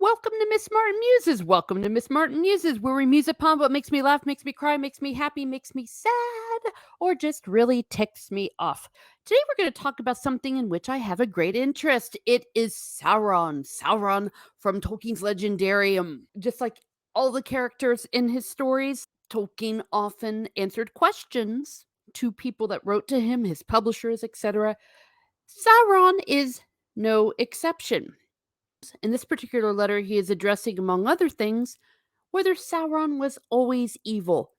Welcome to Miss Martin Muses. Welcome to Miss Martin Muses, where we muse upon what makes me laugh, makes me cry, makes me happy, makes me sad, or just really ticks me off. Today we're going to talk about something in which I have a great interest. It is Sauron. Sauron from Tolkien's Legendarium. Just like all the characters in his stories, Tolkien often answered questions to people that wrote to him, his publishers, etc. Sauron is no exception. In this particular letter, he is addressing, among other things, whether Sauron was always evil.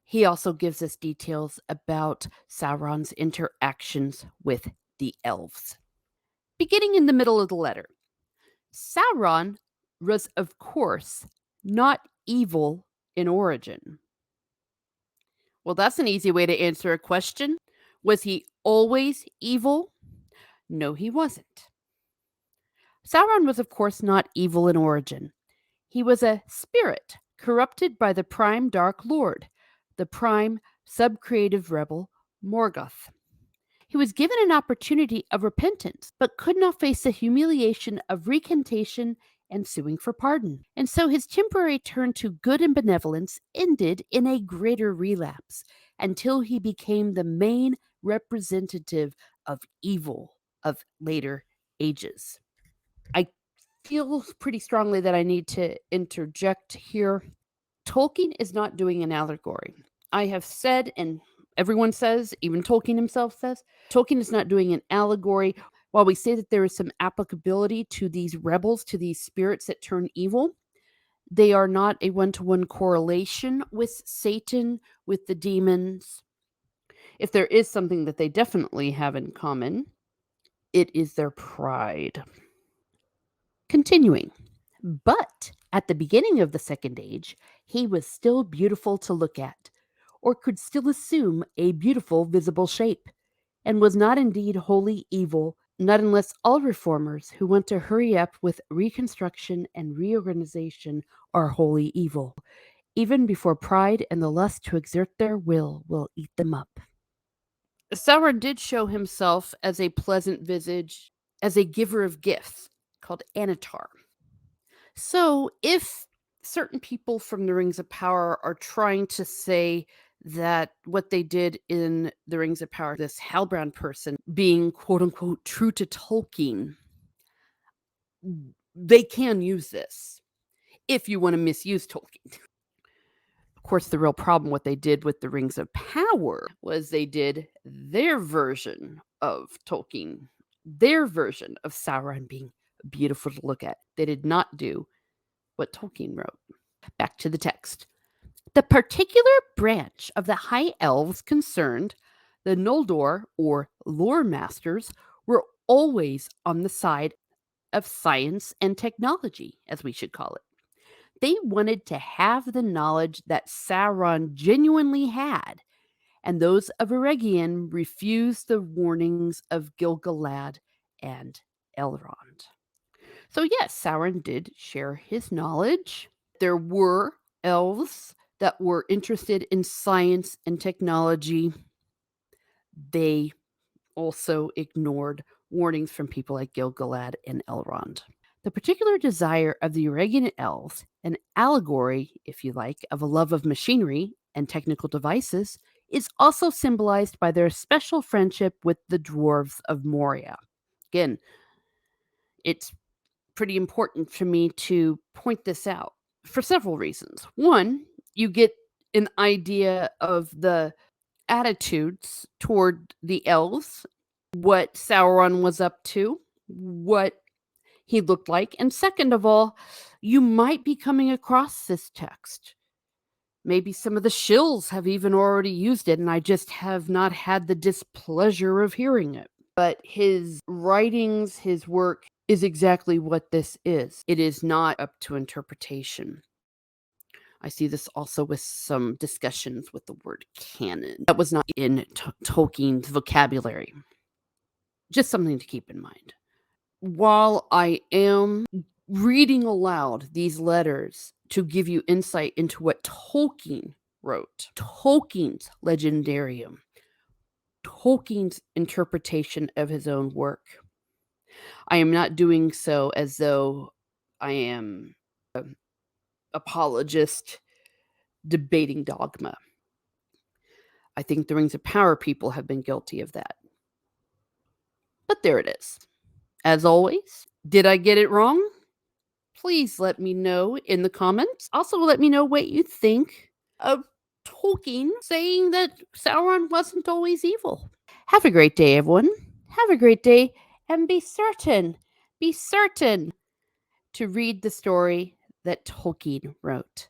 He also gives us details about Sauron's interactions with the elves. Beginning in the middle of the letter, Sauron was, of course, not evil in origin. Well, that's an easy way to answer a question. Was he always evil? No, he wasn't. Sauron was, of course, not evil in origin. He was a spirit corrupted by the prime Dark Lord, the prime subcreative rebel Morgoth. He was given an opportunity of repentance, but could not face the humiliation of recantation and suing for pardon. And so his temporary turn to good and benevolence ended in a greater relapse until he became the main representative of evil of later ages. I feel pretty strongly that I need to interject here. Tolkien is not doing an allegory. I have said, and everyone says, even Tolkien himself says, Tolkien is not doing an allegory. While we say that there is some applicability to these rebels, to these spirits that turn evil, they are not a one-to-one correlation with Satan, with the demons. If there is something that they definitely have in common, it is their pride. Continuing. But at the beginning of the Second Age, he was still beautiful to look at, or could still assume a beautiful visible shape, and was not indeed wholly evil, not unless all reformers who want to hurry up with reconstruction and reorganization are wholly evil, even before pride and the lust to exert their will eat them up. Sauron did show himself as a pleasant visage, as a giver of gifts, called Anatar. So, if certain people from the Rings of Power are trying to say that what they did in the Rings of Power, this Halbrand person being quote unquote true to Tolkien, they can use this if you want to misuse Tolkien. Of course, the real problem, what they did with the Rings of Power, was they did their version of Tolkien, their version of Sauron being beautiful to look at. They did not do what Tolkien wrote. Back to the text. The particular branch of the High Elves concerned, the Noldor, or lore masters, were always on the side of science and technology, as we should call it. They wanted to have the knowledge that Sauron genuinely had, and those of Eregion refused the warnings of Gil-galad and Elrond. So yes, Sauron did share his knowledge. There were elves that were interested in science and technology. They also ignored warnings from people like Gil-galad and Elrond. The particular desire of the Eregion elves, an allegory, if you like, of a love of machinery and technical devices, is also symbolized by their special friendship with the dwarves of Moria. Again, it's pretty important for me to point this out for several reasons. One, you get an idea of the attitudes toward the elves, what Sauron was up to, what he looked like. And second of all, you might be coming across this text. Maybe some of the shills have even already used it, and I just have not had the displeasure of hearing it. But his writings, his work, is exactly what this is. It is not up to interpretation. I see this also with some discussions with the word canon. That was not in Tolkien's vocabulary. Just something to keep in mind. While I am reading aloud these letters to give you insight into what Tolkien wrote, Tolkien's Legendarium, Tolkien's interpretation of his own work, I am not doing so as though I am an apologist debating dogma. I think the Rings of Power people have been guilty of that. But there it is. As always, did I get it wrong? Please let me know in the comments. Also, let me know what you think of Tolkien saying that Sauron wasn't always evil. Have a great day, everyone. Have a great day, and be certain to read the story that Tolkien wrote.